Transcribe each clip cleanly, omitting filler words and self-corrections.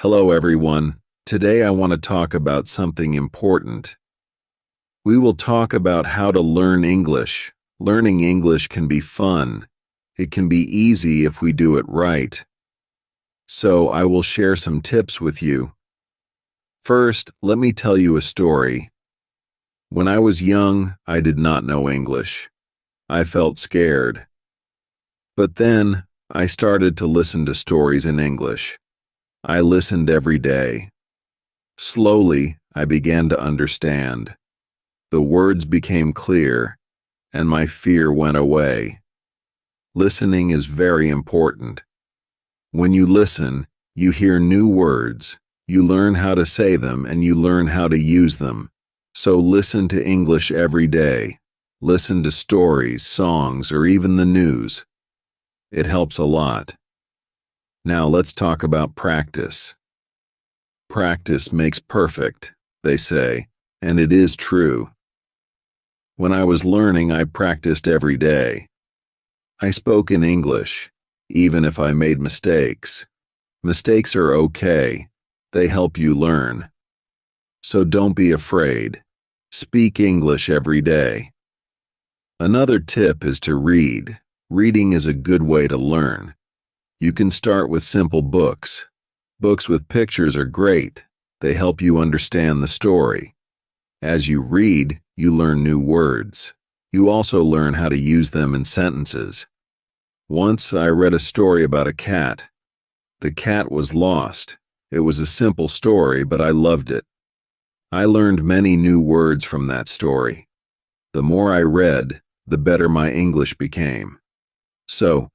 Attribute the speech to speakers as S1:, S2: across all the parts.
S1: Hello, everyone. Today I want to talk about something important. We will talk about how to learn English. Learning English can be fun. It can be easy if we do it right. So I will share some tips with you. First, let me tell you a story. When I was young, I did not know English. I felt scared. But then, I started to listen to stories in English. I listened every day. Slowly, I began to understand. The words became clear, and my fear went away. Listening is very important. When you listen, you hear new words, you learn how to say them, and you learn how to use them. So listen to English every day. Listen to stories, songs, or even the news. It helps a lot. Now let's talk about practice. Practice makes perfect, they say, and it is true. When I was learning, I practiced every day. I spoke in English, even if I made mistakes. Mistakes are okay. They help you learn. So don't be afraid. Speak English every day. Another tip is to read. Reading is a good way to learn. You can start with simple books. Books with pictures are great. They help you understand the story. As you read, you learn new words. You also learn how to use them in sentences. Once I read a story about a cat. The cat was lost. It was a simple story, but I loved it. I learned many new words from that story. The more I read, the better my English became. So,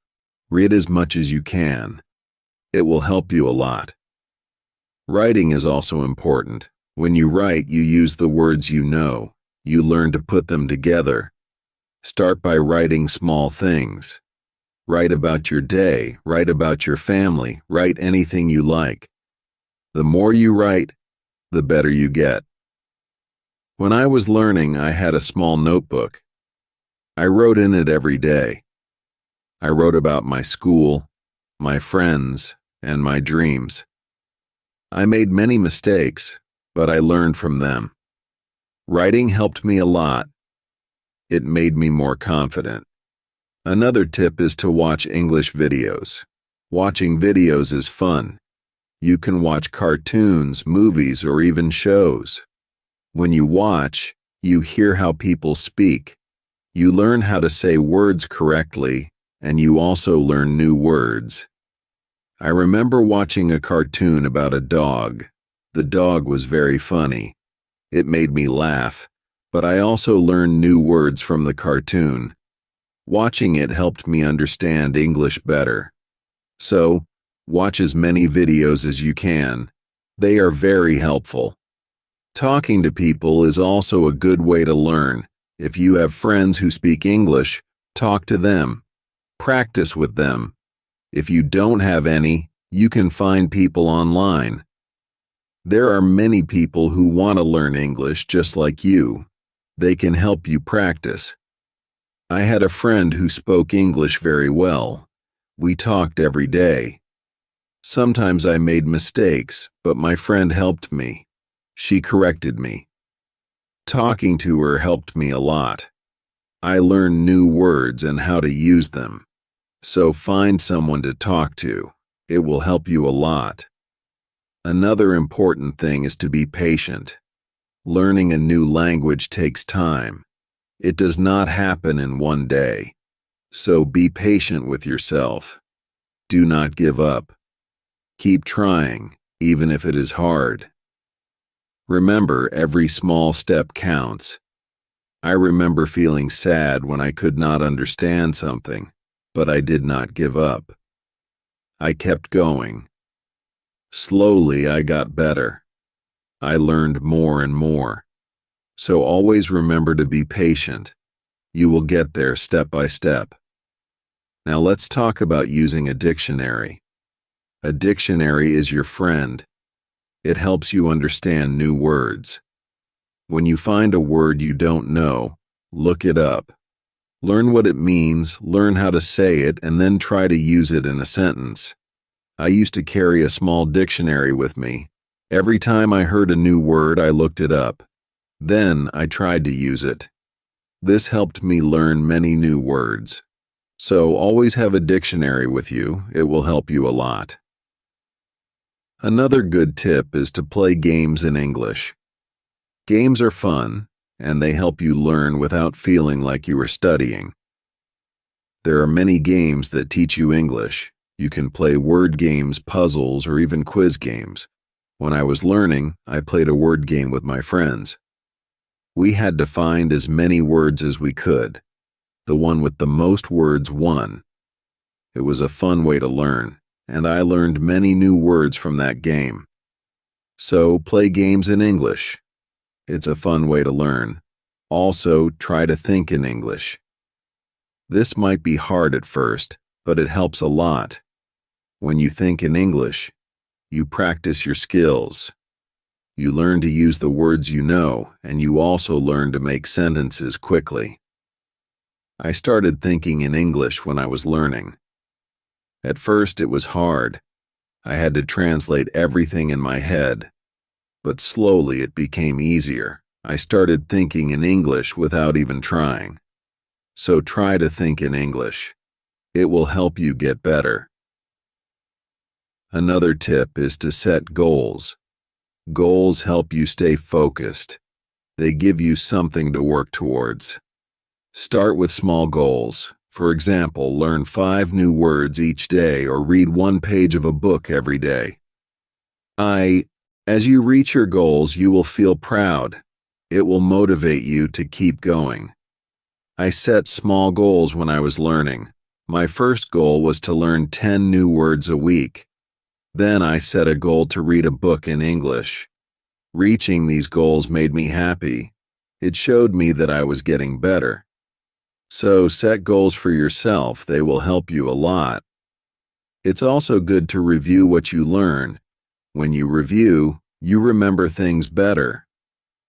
S1: read as much as you can. It will help you a lot. Writing is also important. When you write, you use the words you know. You learn to put them together. Start by writing small things. Write about your day, write about your family, write anything you like. The more you write, the better you get. When I was learning, I had a small notebook. I wrote in it every day. I wrote about my school, my friends, and my dreams. I made many mistakes, but I learned from them. Writing helped me a lot. It made me more confident. Another tip is to watch English videos. Watching videos is fun. You can watch cartoons, movies, or even shows. When you watch, you hear how people speak. You learn how to say words correctly, and you also learn new words. I remember watching a cartoon about a dog. The dog was very funny. It made me laugh, but I also learned new words from the cartoon. Watching it helped me understand English better. So, watch as many videos as you can. They are very helpful. Talking to people is also a good way to learn. If you have friends who speak English, talk to them. Practice with them. If you don't have any, you can find people online. There are many people who want to learn English just like you. They can help you practice. I had a friend who spoke English very well. We talked every day. Sometimes I made mistakes, but my friend helped me. She corrected me. Talking to her helped me a lot. I learned new words and how to use them. So find someone to talk to. It will help you a lot. Another important thing is to be patient. Learning a new language takes time. It does not happen in one day. So be patient with yourself. Do not give up. Keep trying, even if it is hard. Remember, every small step counts. I remember feeling sad when I could not understand something, but I did not give up. I kept going. Slowly, I got better. I learned more and more. So always remember to be patient. You will get there step by step. Now let's talk about using a dictionary. A dictionary is your friend. It helps you understand new words. When you find a word you don't know, look it up. Learn what it means, learn how to say it, and then try to use it in a sentence. I used to carry a small dictionary with me. Every time I heard a new word, I looked it up. Then I tried to use it. This helped me learn many new words. So always have a dictionary with you. It will help you a lot. Another good tip is to play games in English. Games are fun, and they help you learn without feeling like you are studying. There are many games that teach you English. You can play word games, puzzles, or even quiz games. When I was learning, I played a word game with my friends. We had to find as many words as we could. The one with the most words won. It was a fun way to learn, and I learned many new words from that game. So play games in English. It's a fun way to learn. Also, try to think in English. This might be hard at first, but it helps a lot. When you think in English, you practice your skills. You learn to use the words you know, and you also learn to make sentences quickly. I started thinking in English when I was learning. At first, it was hard. I had to translate everything in my head. But slowly it became easier. I started thinking in English without even trying. So try to think in English. It will help you get better. Another tip is to set goals. Goals help you stay focused. They give you something to work towards. Start with small goals. For example, learn 5 new words each day or read 1 page of a book every day. As you reach your goals, you will feel proud. It will motivate you to keep going. I set small goals when I was learning. My first goal was to learn 10 new words a week. Then I set a goal to read a book in English. Reaching these goals made me happy. It showed me that I was getting better. So set goals for yourself. They will help you a lot. It's also good to review what you learn. When you review, you remember things better.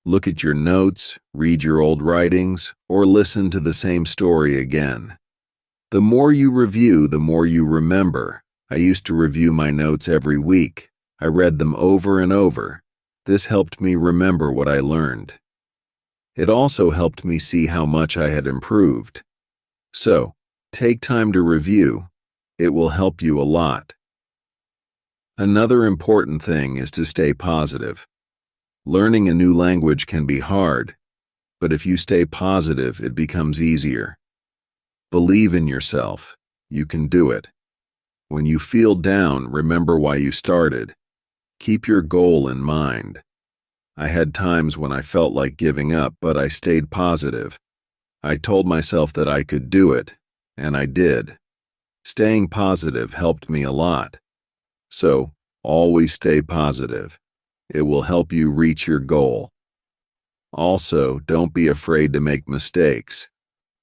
S1: Look at your notes, read your old writings, or listen to the same story again. The more you review, the more you remember. I used to review my notes every week. I read them over and over. This helped me remember what I learned. It also helped me see how much I had improved. So, take time to review. It will help you a lot. Another important thing is to stay positive. Learning a new language can be hard, but if you stay positive, it becomes easier. Believe in yourself. You can do it. When you feel down, remember why you started. Keep your goal in mind. I had times when I felt like giving up, but I stayed positive. I told myself that I could do it, and I did. Staying positive helped me a lot. So, always stay positive. It will help you reach your goal. Also, don't be afraid to make mistakes.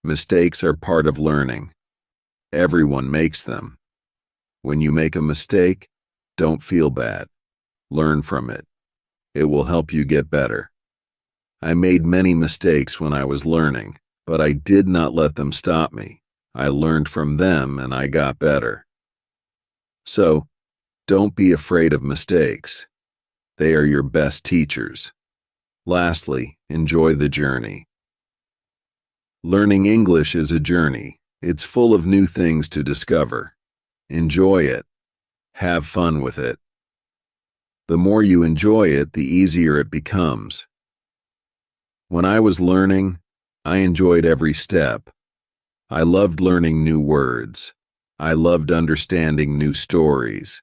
S1: Mistakes are part of learning. Everyone makes them. When you make a mistake, don't feel bad. Learn from it. It will help you get better. I made many mistakes when I was learning, but I did not let them stop me. I learned from them and I got better. So, don't be afraid of mistakes. They are your best teachers. Lastly, enjoy the journey. Learning English is a journey. It's full of new things to discover. Enjoy it. Have fun with it. The more you enjoy it, the easier it becomes. When I was learning, I enjoyed every step. I loved learning new words. I loved understanding new stories.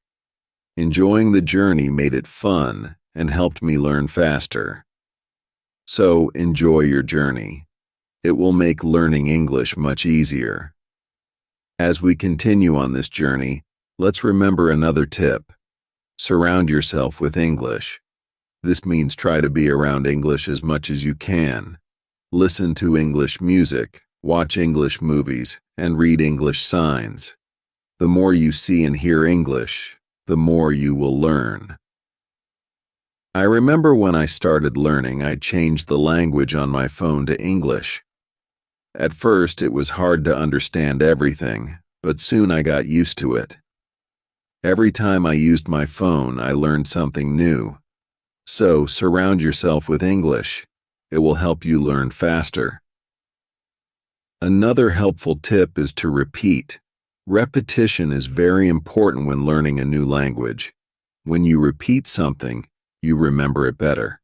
S1: Enjoying the journey made it fun and helped me learn faster. So enjoy your journey. It will make learning English much easier. As we continue on this journey, let's remember another tip. Surround yourself with English. This means try to be around English as much as you can. Listen to English music, watch English movies, and read English signs. The more you see and hear English, the more you will learn. I remember when I started learning, I changed the language on my phone to English. At first, it was hard to understand everything, but soon I got used to it. Every time I used my phone, I learned something new. So, surround yourself with English. It will help you learn faster. Another helpful tip is to repeat. Repetition is very important when learning a new language. When you repeat something, you remember it better.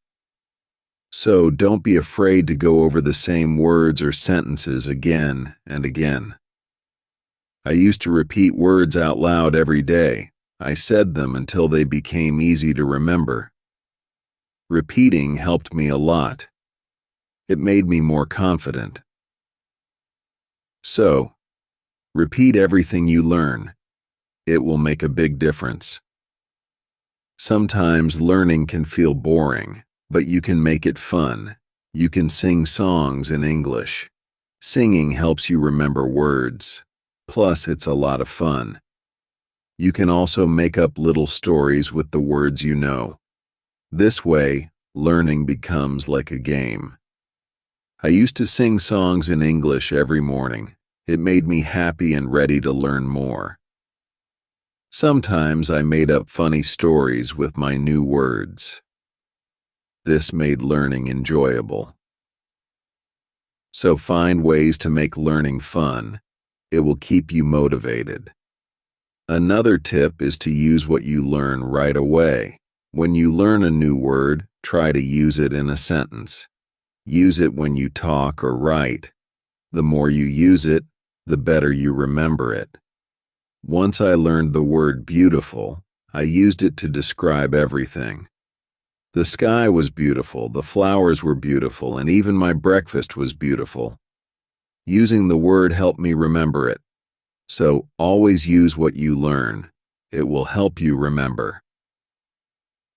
S1: So, don't be afraid to go over the same words or sentences again and again. I used to repeat words out loud every day. I said them until they became easy to remember. Repeating helped me a lot. It made me more confident. So, repeat everything you learn. It will make a big difference. Sometimes learning can feel boring, but you can make it fun. You can sing songs in English. Singing helps you remember words. Plus, it's a lot of fun. You can also make up little stories with the words you know. This way, learning becomes like a game. I used to sing songs in English every morning. It made me happy and ready to learn more. Sometimes I made up funny stories with my new words. This made learning enjoyable. So find ways to make learning fun. It will keep you motivated. Another tip is to use what you learn right away. When you learn a new word, try to use it in a sentence. Use it when you talk or write. The more you use it, the better you remember it. Once I learned the word beautiful, I used it to describe everything. The sky was beautiful, the flowers were beautiful, and even my breakfast was beautiful. Using the word helped me remember it. So always use what you learn. It will help you remember.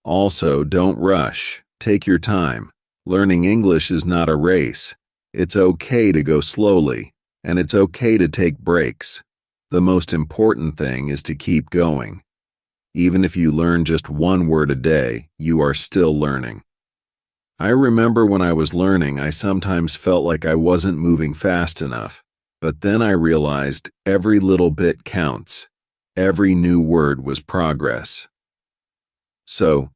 S1: Also, don't rush. Take your time. Learning English is not a race. It's okay to go slowly, and it's okay to take breaks. The most important thing is to keep going. Even if you learn just one word a day, you are still learning. I remember when I was learning, I sometimes felt like I wasn't moving fast enough. But then I realized every little bit counts. Every new word was progress. So,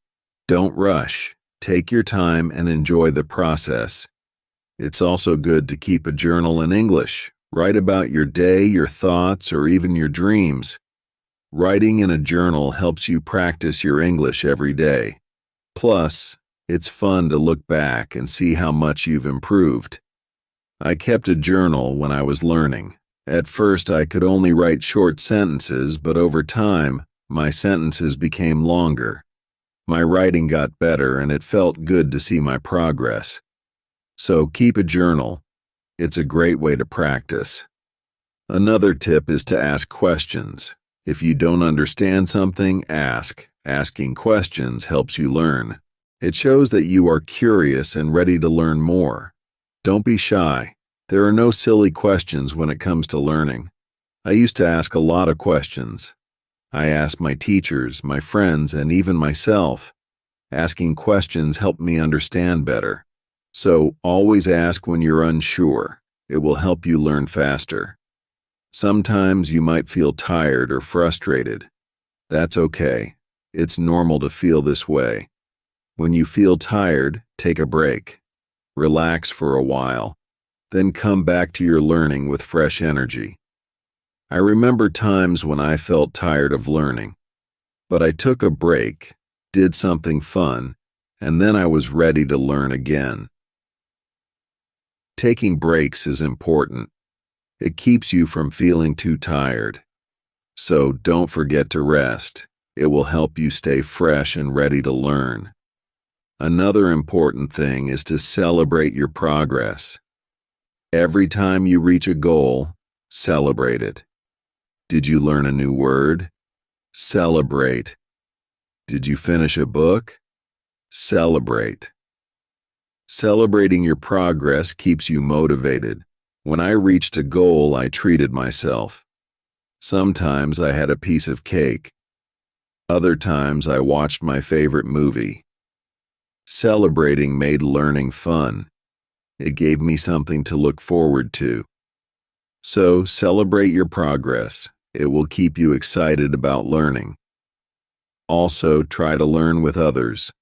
S1: don't rush. Take your time and enjoy the process. It's also good to keep a journal in English. Write about your day, your thoughts, or even your dreams. Writing in a journal helps you practice your English every day. Plus, it's fun to look back and see how much you've improved. I kept a journal when I was learning. At first, I could only write short sentences, but over time, my sentences became longer. My writing got better, and it felt good to see my progress. So keep a journal. It's a great way to practice. Another tip is to ask questions. If you don't understand something, ask. Asking questions helps you learn. It shows that you are curious and ready to learn more. Don't be shy. There are no silly questions when it comes to learning. I used to ask a lot of questions. I asked my teachers, my friends, and even myself. Asking questions helped me understand better. So always ask when you're unsure. It will help you learn faster. Sometimes you might feel tired or frustrated. That's okay. It's normal to feel this way. When you feel tired, take a break. Relax for a while, then come back to your learning with fresh energy. I remember times when I felt tired of learning, but I took a break, did something fun, and then I was ready to learn again. Taking breaks is important. It keeps you from feeling too tired. So don't forget to rest. It will help you stay fresh and ready to learn. Another important thing is to celebrate your progress. Every time you reach a goal, celebrate it. Did you learn a new word? Celebrate. Did you finish a book? Celebrate. Celebrating your progress keeps you motivated. When I reached a goal, I treated myself. Sometimes I had a piece of cake. Other times I watched my favorite movie. Celebrating made learning fun. It gave me something to look forward to. So celebrate your progress. It will keep you excited about learning. Also, try to learn with others.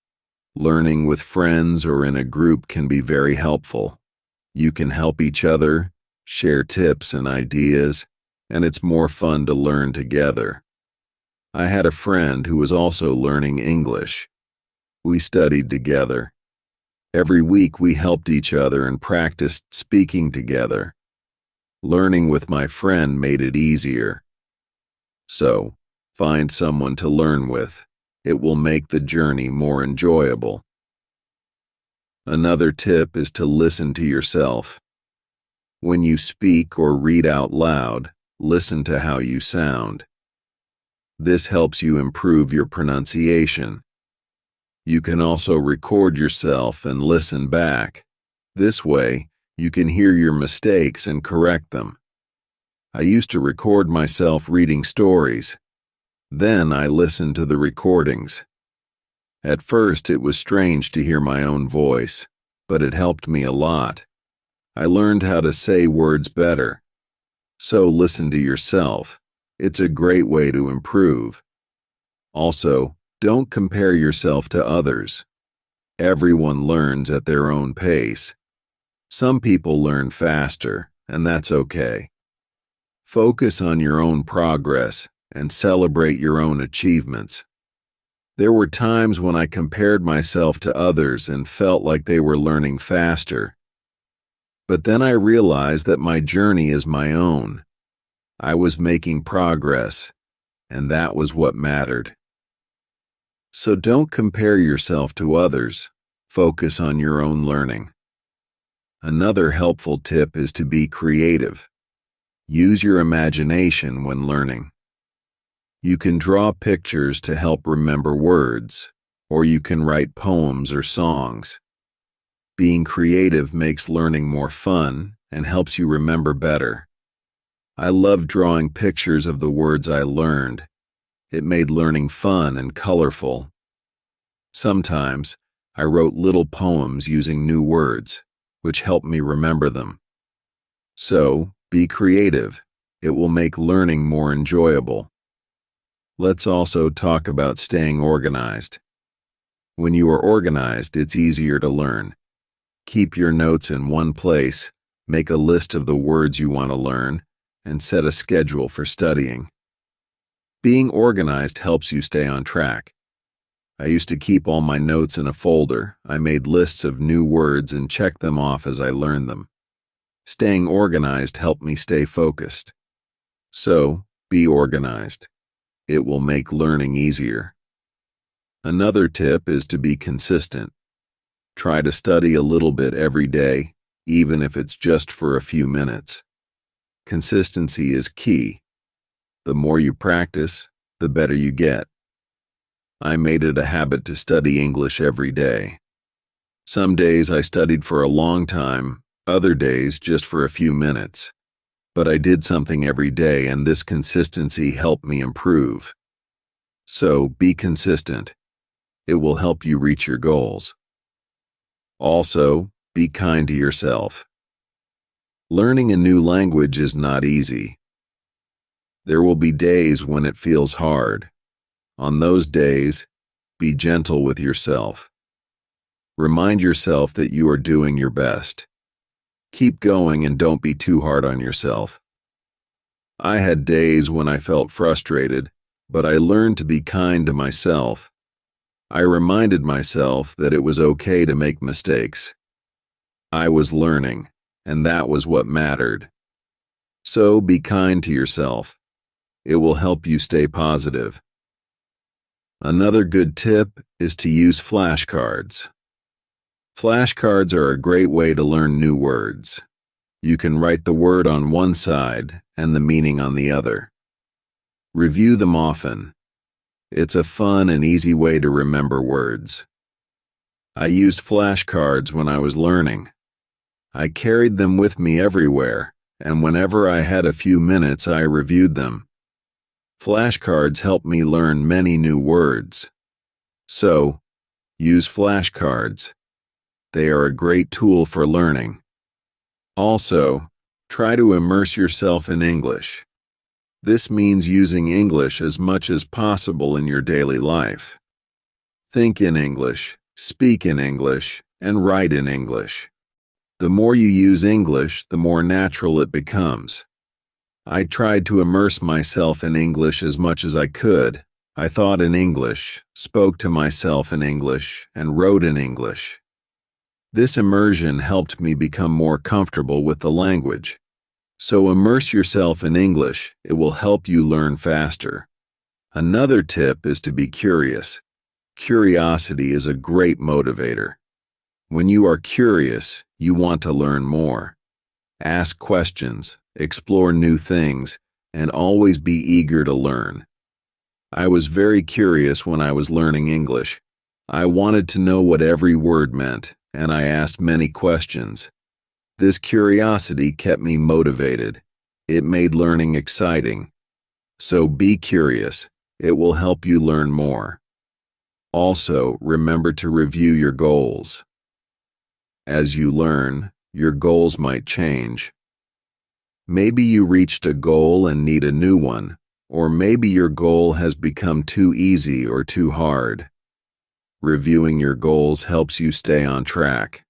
S1: Learning with friends or in a group can be very helpful. You can help each other, share tips and ideas, and it's more fun to learn together. I had a friend who was also learning English. We studied together. Every week we helped each other and practiced speaking together. Learning with my friend made it easier. So, find someone to learn with. It will make the journey more enjoyable. Another tip is to listen to yourself. When you speak or read out loud, listen to how you sound. This helps you improve your pronunciation. You can also record yourself and listen back. This way, you can hear your mistakes and correct them. I used to record myself reading stories. Then I listened to the recordings. At first, it was strange to hear my own voice, but it helped me a lot. I learned how to say words better. So listen to yourself. It's a great way to improve. Also, don't compare yourself to others. Everyone learns at their own pace. Some people learn faster, and that's okay. Focus on your own progress and celebrate your own achievements. There were times when I compared myself to others and felt like they were learning faster. But then I realized that my journey is my own. I was making progress, and that was what mattered. So don't compare yourself to others. Focus on your own learning. Another helpful tip is to be creative. Use your imagination when learning. You can draw pictures to help remember words, or you can write poems or songs. Being creative makes learning more fun and helps you remember better. I love drawing pictures of the words I learned. It made learning fun and colorful. Sometimes, I wrote little poems using new words, which helped me remember them. So, be creative. It will make learning more enjoyable. Let's also talk about staying organized. When you are organized, it's easier to learn. Keep your notes in one place, make a list of the words you want to learn, and set a schedule for studying. Being organized helps you stay on track. I used to keep all my notes in a folder. I made lists of new words and checked them off as I learned them. Staying organized helped me stay focused. So, be organized. It will make learning easier. Another tip is to be consistent. Try to study a little bit every day, even if it's just for a few minutes. Consistency is key. The more you practice, the better you get. I made it a habit to study English every day. Some days I studied for a long time, other days just for a few minutes. But I did something every day, and this consistency helped me improve. So, be consistent. It will help you reach your goals. Also, be kind to yourself. Learning a new language is not easy. There will be days when it feels hard. On those days, be gentle with yourself. Remind yourself that you are doing your best. Keep going and don't be too hard on yourself. I had days when I felt frustrated, but I learned to be kind to myself. I reminded myself that it was okay to make mistakes. I was learning, and that was what mattered. So be kind to yourself. It will help you stay positive. Another good tip is to use flashcards. Flashcards are a great way to learn new words. You can write the word on one side and the meaning on the other. Review them often. It's a fun and easy way to remember words. I used flashcards when I was learning. I carried them with me everywhere, and whenever I had a few minutes, I reviewed them. Flashcards help me learn many new words. So, use flashcards. They are a great tool for learning. Also, try to immerse yourself in English. This means using English as much as possible in your daily life. Think in English, speak in English, and write in English. The more you use English, the more natural it becomes. I tried to immerse myself in English as much as I could. I thought in English, spoke to myself in English, and wrote in English. This immersion helped me become more comfortable with the language. So immerse yourself in English. It will help you learn faster. Another tip is to be curious. Curiosity is a great motivator. When you are curious, you want to learn more. Ask questions, explore new things, and always be eager to learn. I was very curious when I was learning English. I wanted to know what every word meant, and I asked many questions. This curiosity kept me motivated. It made learning exciting. So be curious. It will help you learn more. Also, remember to review your goals. As you learn, your goals might change. Maybe you reached a goal and need a new one, or maybe your goal has become too easy or too hard. Reviewing your goals helps you stay on track.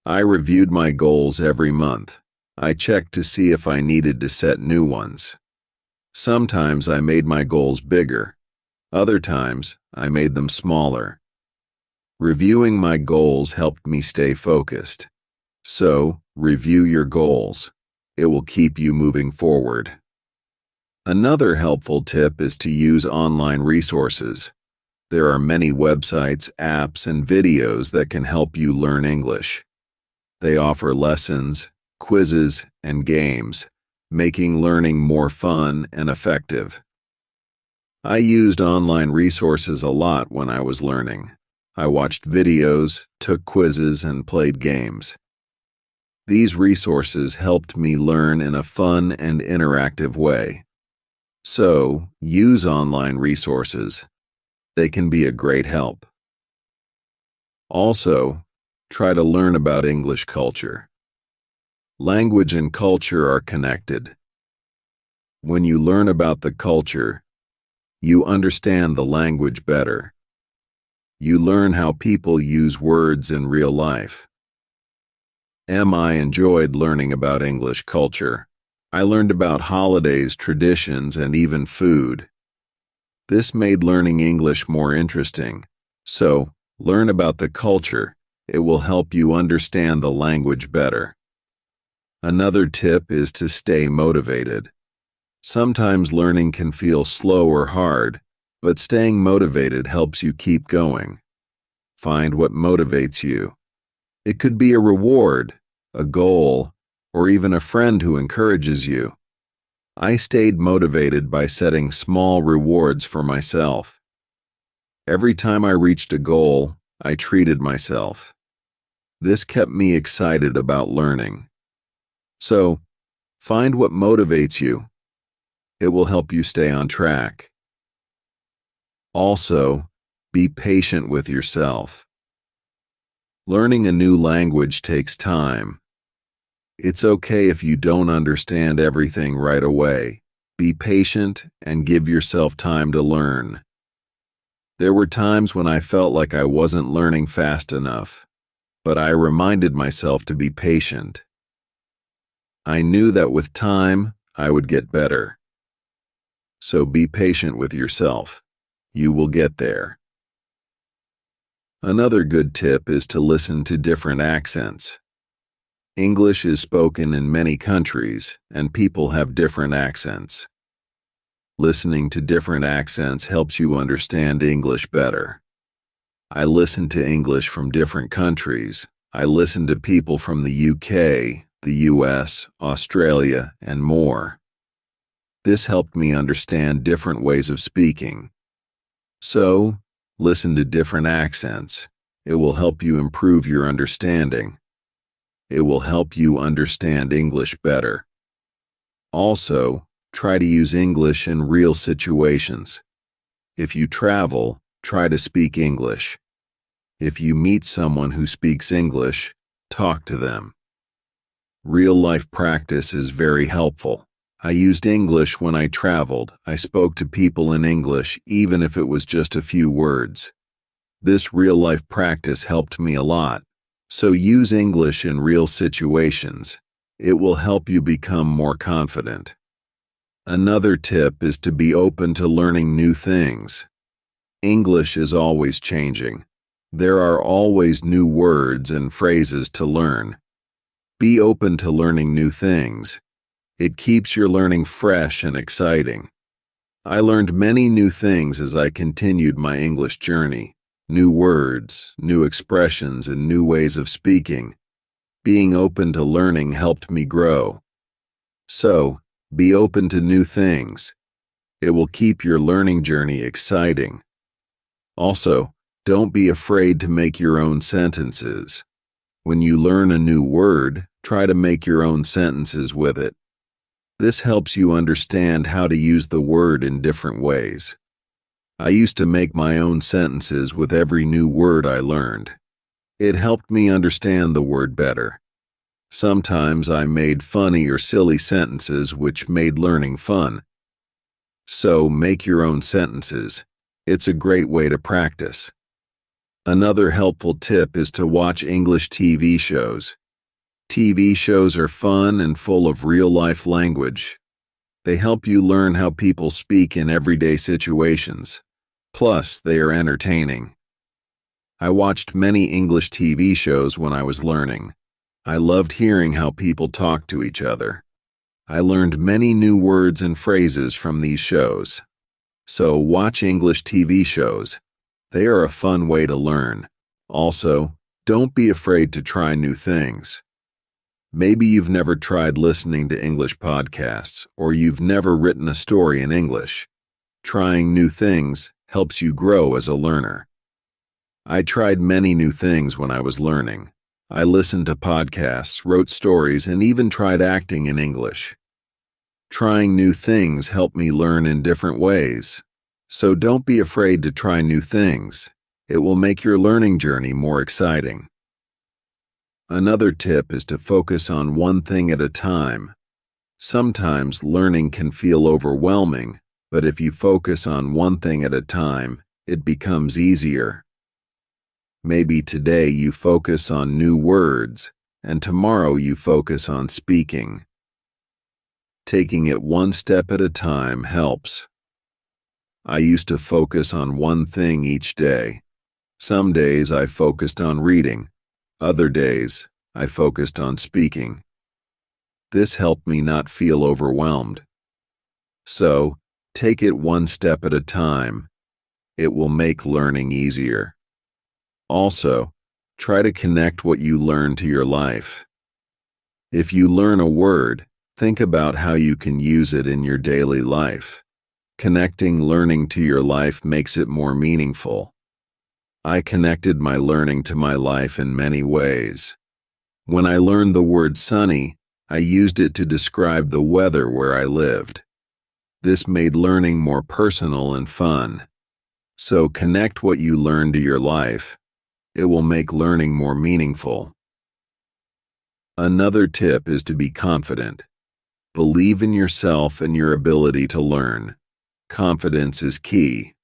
S1: I reviewed my goals every month. I checked to see if I needed to set new ones. Sometimes I made my goals bigger. Other times, I made them smaller. Reviewing my goals helped me stay focused. So, review your goals. It will keep you moving forward. Another helpful tip is to use online resources. There are many websites, apps, and videos that can help you learn English. They offer lessons, quizzes, and games, making learning more fun and effective. I used online resources a lot when I was learning. I watched videos, took quizzes, and played games. These resources helped me learn in a fun and interactive way. So, use online resources. They can be a great help. Also, try to learn about English culture. Language and culture are connected. When you learn about the culture, you understand the language better. You learn how people use words in real life. I enjoyed learning about English culture. I learned about holidays, traditions, and even food. This made learning English more interesting. So, learn about the culture. It will help you understand the language better. Another tip is to stay motivated. Sometimes learning can feel slow or hard, but staying motivated helps you keep going. Find what motivates you. It could be a reward, a goal, or even a friend who encourages you. I stayed motivated by setting small rewards for myself. Every time I reached a goal, I treated myself. This kept me excited about learning. So, find what motivates you. It will help you stay on track. Also, be patient with yourself. Learning a new language takes time. It's okay if you don't understand everything right away. Be patient and give yourself time to learn. There were times when I felt like I wasn't learning fast enough, but I reminded myself to be patient. I knew that with time, I would get better. So be patient with yourself. You will get there. Another good tip is to listen to different accents. English is spoken in many countries, and people have different accents. Listening to different accents helps you understand English better. I listen to English from different countries. I listen to people from the UK, the US, Australia, and more. This helped me understand different ways of speaking. So, listen to different accents. It will help you improve your understanding. It will help you understand English better. Also, try to use English in real situations. If you travel, try to speak English. If you meet someone who speaks English, talk to them. Real-life practice is very helpful. I used English when I traveled. I spoke to people in English, even if it was just a few words. This real-life practice helped me a lot. So use English in real situations. It will help you become more confident. Another tip is to be open to learning new things. English is always changing. There are always new words and phrases to learn. Be open to learning new things. It keeps your learning fresh and exciting. I learned many new things as I continued my English journey. New words, new expressions, and new ways of speaking. Being open to learning helped me grow. So, be open to new things. It will keep your learning journey exciting. Also, don't be afraid to make your own sentences. When you learn a new word, try to make your own sentences with it. This helps you understand how to use the word in different ways. I used to make my own sentences with every new word I learned. It helped me understand the word better. Sometimes I made funny or silly sentences which made learning fun. So make your own sentences. It's a great way to practice. Another helpful tip is to watch English TV shows. TV shows are fun and full of real-life language. They help you learn how people speak in everyday situations. Plus, they are entertaining. I watched many English TV shows when I was learning. I loved hearing how people talk to each other. I learned many new words and phrases from these shows. So watch English TV shows. They are a fun way to learn. Also, don't be afraid to try new things. Maybe you've never tried listening to English podcasts, or you've never written a story in English. Trying new things helps you grow as a learner. I tried many new things when I was learning. I listened to podcasts, wrote stories, and even tried acting in English. Trying new things helped me learn in different ways. So don't be afraid to try new things. It will make your learning journey more exciting. Another tip is to focus on one thing at a time. Sometimes learning can feel overwhelming, but if you focus on one thing at a time, it becomes easier. Maybe today you focus on new words, and tomorrow you focus on speaking. Taking it one step at a time helps. I used to focus on one thing each day. Some days I focused on reading. Other days, I focused on speaking. This helped me not feel overwhelmed. So, take it one step at a time. It will make learning easier. Also, try to connect what you learn to your life. If you learn a word, think about how you can use it in your daily life. Connecting learning to your life makes it more meaningful. I connected my learning to my life in many ways. When I learned the word sunny, I used it to describe the weather where I lived. This made learning more personal and fun. So connect what you learn to your life. It will make learning more meaningful. Another tip is to be confident. Believe in yourself and your ability to learn. Confidence is key.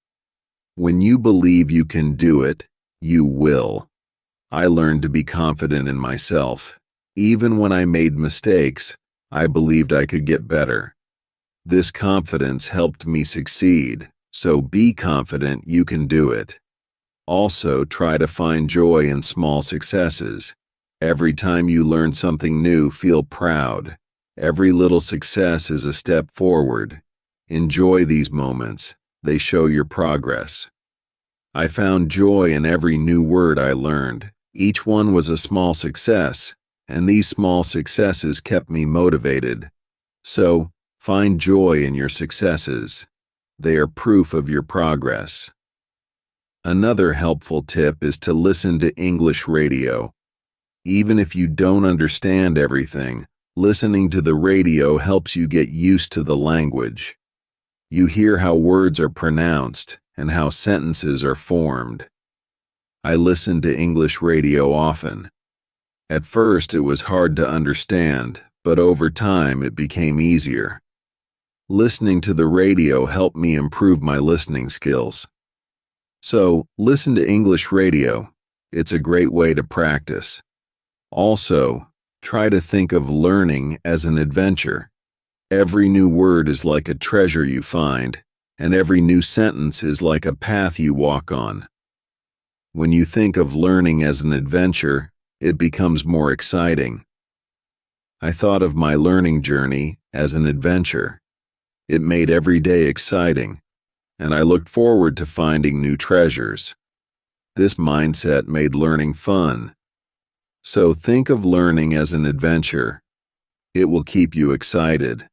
S1: When you believe you can do it, you will. I learned to be confident in myself. Even when I made mistakes, I believed I could get better. This confidence helped me succeed, so be confident you can do it. Also, try to find joy in small successes. Every time you learn something new, feel proud. Every little success is a step forward. Enjoy these moments. They show your progress. I found joy in every new word I learned. Each one was a small success, and these small successes kept me motivated. So, find joy in your successes. They are proof of your progress. Another helpful tip is to listen to English radio. Even if you don't understand everything, listening to the radio helps you get used to the language. You hear how words are pronounced and how sentences are formed. I listen to English radio often. At first it was hard to understand, but over time it became easier. Listening to the radio helped me improve my listening skills. So, listen to English radio. It's a great way to practice. Also, try to think of learning as an adventure. Every new word is like a treasure you find, and every new sentence is like a path you walk on. When you think of learning as an adventure, it becomes more exciting. I thought of my learning journey as an adventure. It made every day exciting, and I looked forward to finding new treasures. This mindset made learning fun. So think of learning as an adventure. It will keep you excited.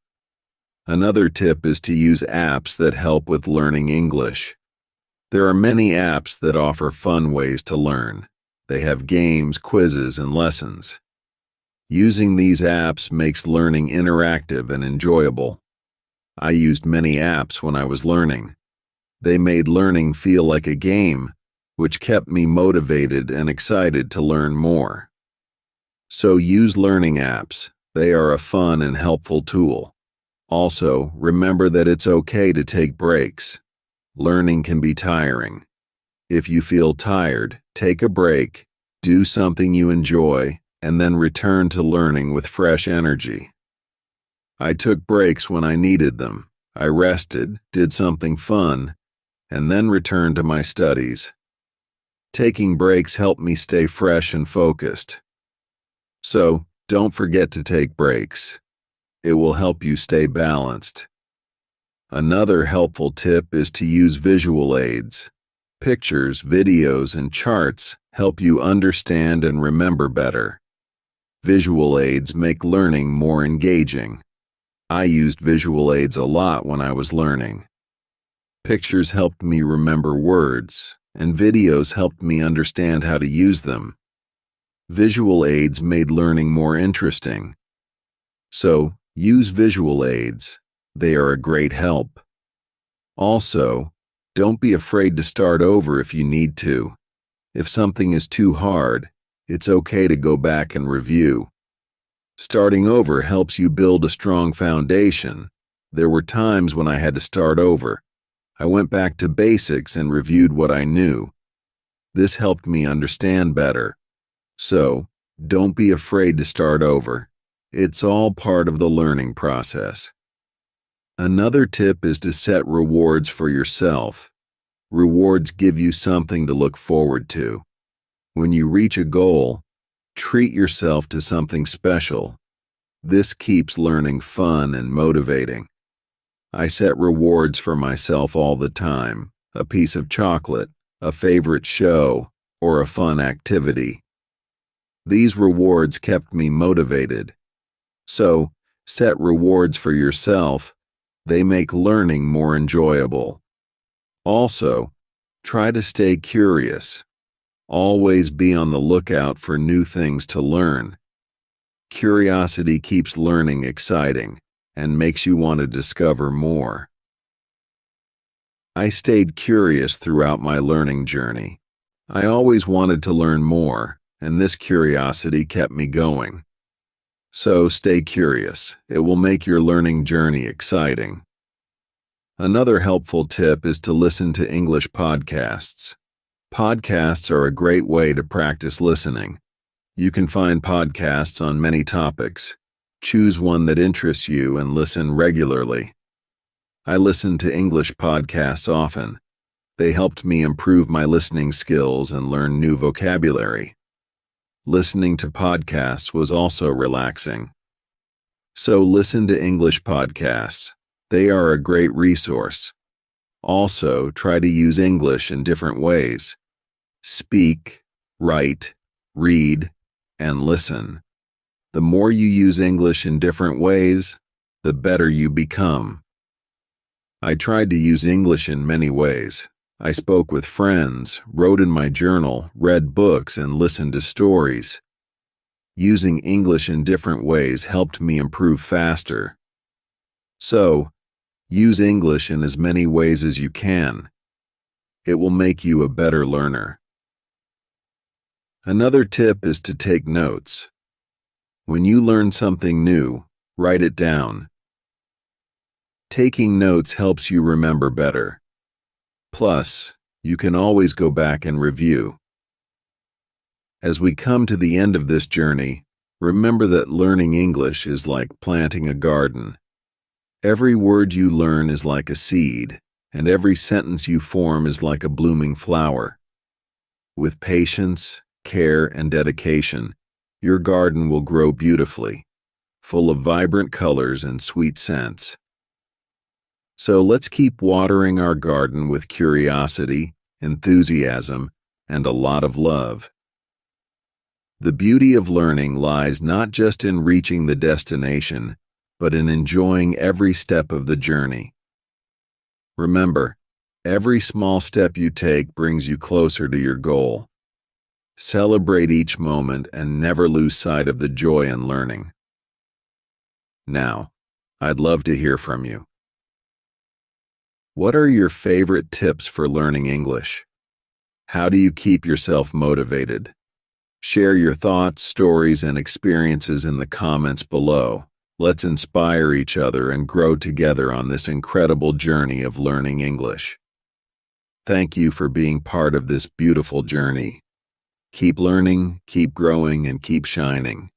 S1: Another tip is to use apps that help with learning English. There are many apps that offer fun ways to learn. They have games, quizzes, and lessons. Using these apps makes learning interactive and enjoyable. I used many apps when I was learning. They made learning feel like a game, which kept me motivated and excited to learn more. So use learning apps. They are a fun and helpful tool. Also, remember that it's okay to take breaks. Learning can be tiring. If you feel tired, take a break, do something you enjoy, and then return to learning with fresh energy. I took breaks when I needed them. I rested, did something fun, and then returned to my studies. Taking breaks helped me stay fresh and focused. So, don't forget to take breaks. It will help you stay balanced. Another helpful tip is to use visual aids. Pictures, videos, and charts help you understand and remember better. Visual aids make learning more engaging. I used visual aids a lot when I was learning. Pictures helped me remember words, and videos helped me understand how to use them. Visual aids made learning more interesting. So, use visual aids. They are a great help. Also, don't be afraid to start over if you need to. If something is too hard, it's okay to go back and review. Starting over helps you build a strong foundation. There were times when I had to start over. I went back to basics and reviewed what I knew. This helped me understand better. So, don't be afraid to start over. It's all part of the learning process. Another tip is to set rewards for yourself. Rewards give you something to look forward to. When you reach a goal, treat yourself to something special. This keeps learning fun and motivating. I set rewards for myself all the time: a piece of chocolate, a favorite show, or a fun activity. These rewards kept me motivated. So, set rewards for yourself. They make learning more enjoyable. Also, try to stay curious. Always be on the lookout for new things to learn. Curiosity keeps learning exciting and makes you want to discover more. I stayed curious throughout my learning journey. I always wanted to learn more, and this curiosity kept me going. So stay curious. It will make your learning journey exciting. Another helpful tip is to listen to English podcasts. Podcasts are a great way to practice listening. You can find podcasts on many topics. Choose one that interests you and listen regularly. I listen to English podcasts often. They helped me improve my listening skills and learn new vocabulary. Listening to podcasts was also relaxing. So listen to English podcasts. They are a great resource. Also, try to use English in different ways. Speak, write, read, and listen. The more you use English in different ways, the better you become. I tried to use English in many ways. I spoke with friends, wrote in my journal, read books, and listened to stories. Using English in different ways helped me improve faster. So, use English in as many ways as you can. It will make you a better learner. Another tip is to take notes. When you learn something new, write it down. Taking notes helps you remember better. Plus, you can always go back and review. As we come to the end of this journey, remember that learning English is like planting a garden. Every word you learn is like a seed, and every sentence you form is like a blooming flower. With patience, care, and dedication, your garden will grow beautifully, full of vibrant colors and sweet scents. So let's keep watering our garden with curiosity, enthusiasm, and a lot of love. The beauty of learning lies not just in reaching the destination, but in enjoying every step of the journey. Remember, every small step you take brings you closer to your goal. Celebrate each moment and never lose sight of the joy in learning. Now, I'd love to hear from you. What are your favorite tips for learning English? How do you keep yourself motivated? Share your thoughts, stories, and experiences in the comments below. Let's inspire each other and grow together on this incredible journey of learning English. Thank you for being part of this beautiful journey. Keep learning, keep growing, and keep shining.